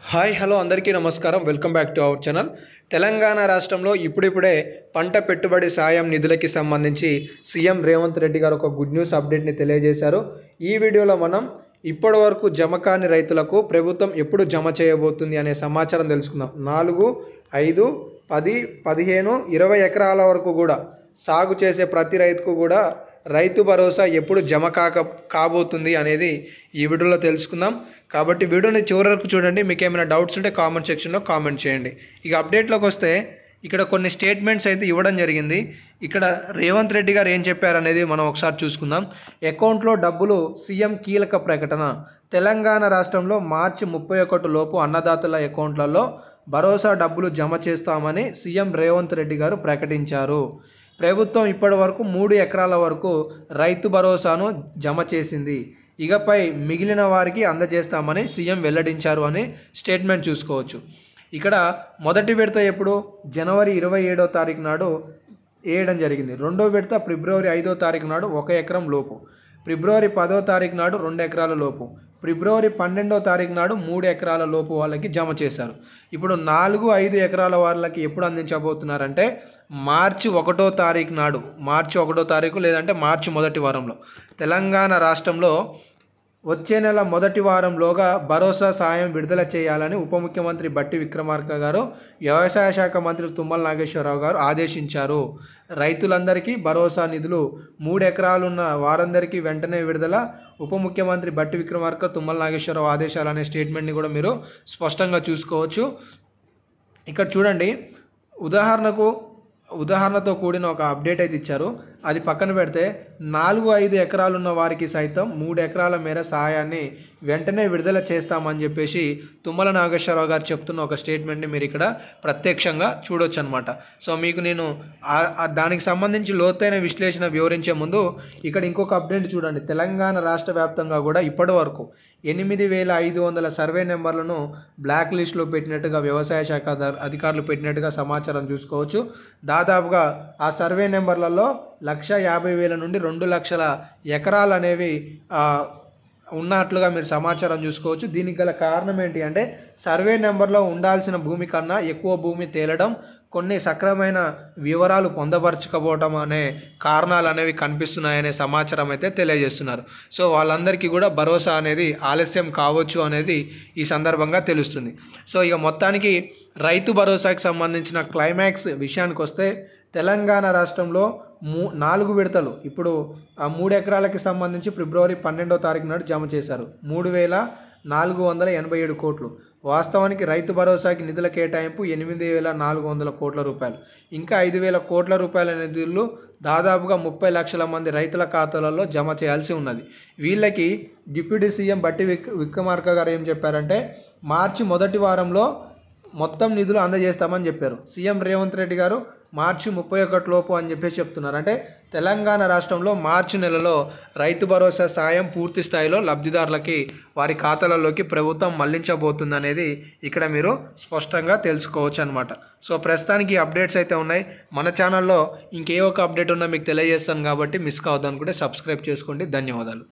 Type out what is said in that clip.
Hi hello అందరికీ నమస్కారం. Welcome back to our channel. Telangana రాష్ట్రంలో ఇప్పుడిప్పుడే పంట పెట్టుబడి సాయం నిధులకి సంబంధించి సీఎం రేవంత్ రెడ్డి గారు ఒక గుడ్ న్యూస్ అప్డేట్ని తెలియజేశారు. ఈ వీడియోలో మనం ఇప్పటివరకు జమ కాని రైతులకు ప్రభుత్వం ఎప్పుడు జమ చేయబోతుంది అనే సమాచారం తెలుసుకుందాం. 4, 5, 10, 15, 20 ఎకరాల వరకు కూడా సాగు చేసే ప్రతి రైతుకు కూడా రైతు భరోసా ఎప్పుడు జమ కాబోతుంది అనేది ఈ వీడియోలో తెలుసుకుందాం. కాబట్టి వీడియోని చివరి వరకు చూడండి. మీకు ఏమైనా డౌట్స్ ఉంటే కామెంట్ సెక్షన్లో కామెంట్ చేయండి. ఇక అప్డేట్లోకి వస్తే ఇక్కడ కొన్ని స్టేట్మెంట్స్ అయితే ఇవ్వడం జరిగింది. ఇక్కడ రేవంత్ రెడ్డి గారు ఏం చెప్పారనేది మనం ఒకసారి చూసుకుందాం. అకౌంట్లో డబ్బులు సీఎం కీలక ప్రకటన. తెలంగాణ రాష్ట్రంలో మార్చి 31 లోపు అన్నదాతల అకౌంట్లలో భరోసా డబ్బులు జమ చేస్తామని సీఎం రేవంత్ రెడ్డి గారు ప్రకటించారు. ప్రభుత్వం ఇప్పటి వరకు 3 ఎకరాల వరకు రైతు భరోసాను జమ చేసింది. ఇకపై మిగిలిన వారికి అందజేస్తామని సీఎం వెల్లడించారు అని స్టేట్మెంట్ చూసుకోవచ్చు. ఇక్కడ మొదటి విడత ఎప్పుడు జనవరి 27వ తారీఖు నాడు వేయడం జరిగింది. రెండో విడత ఫిబ్రవరి 5వ తారీఖు నాడు 1 ఎకరం లోపు, ఫిబ్రవరి 10వ తారీఖు నాడు 2 ఎకరాల లోపు, ఫిబ్రవరి 12వ తారీఖు నాడు 3 ఎకరాల లోపు వాళ్ళకి జమ చేశారు. ఇప్పుడు 4, 5 ఎకరాల వాళ్ళకి ఎప్పుడు అందించబోతున్నారంటే మార్చి 1వ తారీఖు నాడు, మార్చి 1వ తారీఖు లేదంటే మార్చి మొదటి వారంలో తెలంగాణ రాష్ట్రంలో వచ్చే నెల మొదటి వారంలోగా భరోసా సాయం విడుదల చేయాలని ఉప ముఖ్యమంత్రి బట్టి విక్రమార్క గారు, వ్యవసాయ శాఖ మంత్రి తుమ్మల నాగేశ్వరరావు గారు ఆదేశించారు. రైతులందరికీ భరోసా నిధులు 3 ఎకరాలున్న వారందరికీ వెంటనే విడుదల. ఉప ముఖ్యమంత్రి బట్టి విక్రమార్క, తుమ్మల నాగేశ్వరరావు ఆదేశాలు అనే స్టేట్మెంట్ని కూడా మీరు స్పష్టంగా చూసుకోవచ్చు. ఇక్కడ చూడండి, ఉదాహరణతో కూడిన ఒక అప్డేట్ అయితే ఇచ్చారు. అది పక్కన పెడితే 4, 5 ఎకరాలున్న వారికి సైతం 3 ఎకరాల మేర సహాయాన్ని వెంటనే విడుదల చేస్తామని చెప్పేసి తుమ్మల నాగేశ్వరరావు గారు చెప్తున్న ఒక స్టేట్మెంట్ని మీరు ఇక్కడ ప్రత్యక్షంగా చూడొచ్చు అనమాట. సో మీకు నేను దానికి సంబంధించి లోతైన విశ్లేషణ వివరించే ముందు ఇక్కడ ఇంకొక అప్డేట్ చూడండి. తెలంగాణ రాష్ట్ర వ్యాప్తంగా కూడా ఇప్పటి వరకు 8,500 సర్వే నెంబర్లను బ్లాక్ లిస్ట్లో పెట్టినట్టుగా వ్యవసాయ శాఖ అధికారులు పెట్టినట్టుగా సమాచారం చూసుకోవచ్చు. దాదాపుగా ఆ సర్వే నెంబర్లలో 1,50,000 నుండి 2 లక్షల ఎకరాలు అనేవి ఉన్నట్లుగా మీరు సమాచారం చూసుకోవచ్చు. దీనికి గల కారణం ఏంటి అంటే సర్వే నెంబర్లో ఉండాల్సిన భూమి కన్నా ఎక్కువ భూమి తేలడం, కొన్ని సక్రమైన వివరాలు పొందపరచకపోవడం అనే కారణాలు అనేవి కనిపిస్తున్నాయనే సమాచారం అయితే తెలియజేస్తున్నారు. సో వాళ్ళందరికీ కూడా భరోసా అనేది ఆలస్యం కావచ్చు అనేది ఈ సందర్భంగా తెలుస్తుంది. సో ఇక మొత్తానికి రైతు భరోసాకి సంబంధించిన క్లైమాక్స్ విషయానికి వస్తే తెలంగాణ రాష్ట్రంలో 4 విడతలు ఇప్పుడు 3 ఎకరాలకి సంబంధించి ఫిబ్రవరి 12వ తారీఖు నాడు జమ చేశారు. 3,487 కోట్లు. వాస్తవానికి రైతు భరోసాకి నిధుల కేటాయింపు 8,400 కోట్ల రూపాయలు. ఇంకా 5,000 కోట్ల రూపాయల నిధులు దాదాపుగా 30 లక్షల మంది రైతుల ఖాతాలలో జమ చేయాల్సి ఉన్నది. వీళ్ళకి డిప్యూటీ సీఎం బట్టి విక్రమార్క గారు ఏం చెప్పారంటే మార్చి మొదటి వారంలో మొత్తం నిధులు అందజేస్తామని చెప్పారు. సీఎం రేవంత్ రెడ్డి గారు మార్చి 31 లోపు అని చెప్పేసి చెప్తున్నారు. అంటే తెలంగాణ రాష్ట్రంలో మార్చి నెలలో రైతు భరోసా సాయం పూర్తి స్థాయిలో లబ్ధిదారులకి వారి ఖాతాలలోకి ప్రభుత్వం మళ్లించబోతుంది అనేది ఇక్కడ మీరు స్పష్టంగా తెలుసుకోవచ్చు అనమాట. సో ప్రస్తుతానికి అప్డేట్స్ అయితే ఉన్నాయి. మన ఛానల్లో ఇంకే ఒక అప్డేట్ ఉన్నా మీకు తెలియజేస్తాను కాబట్టి మిస్ కావద్దు అనుకుంటే సబ్స్క్రైబ్ చేసుకోండి. ధన్యవాదాలు.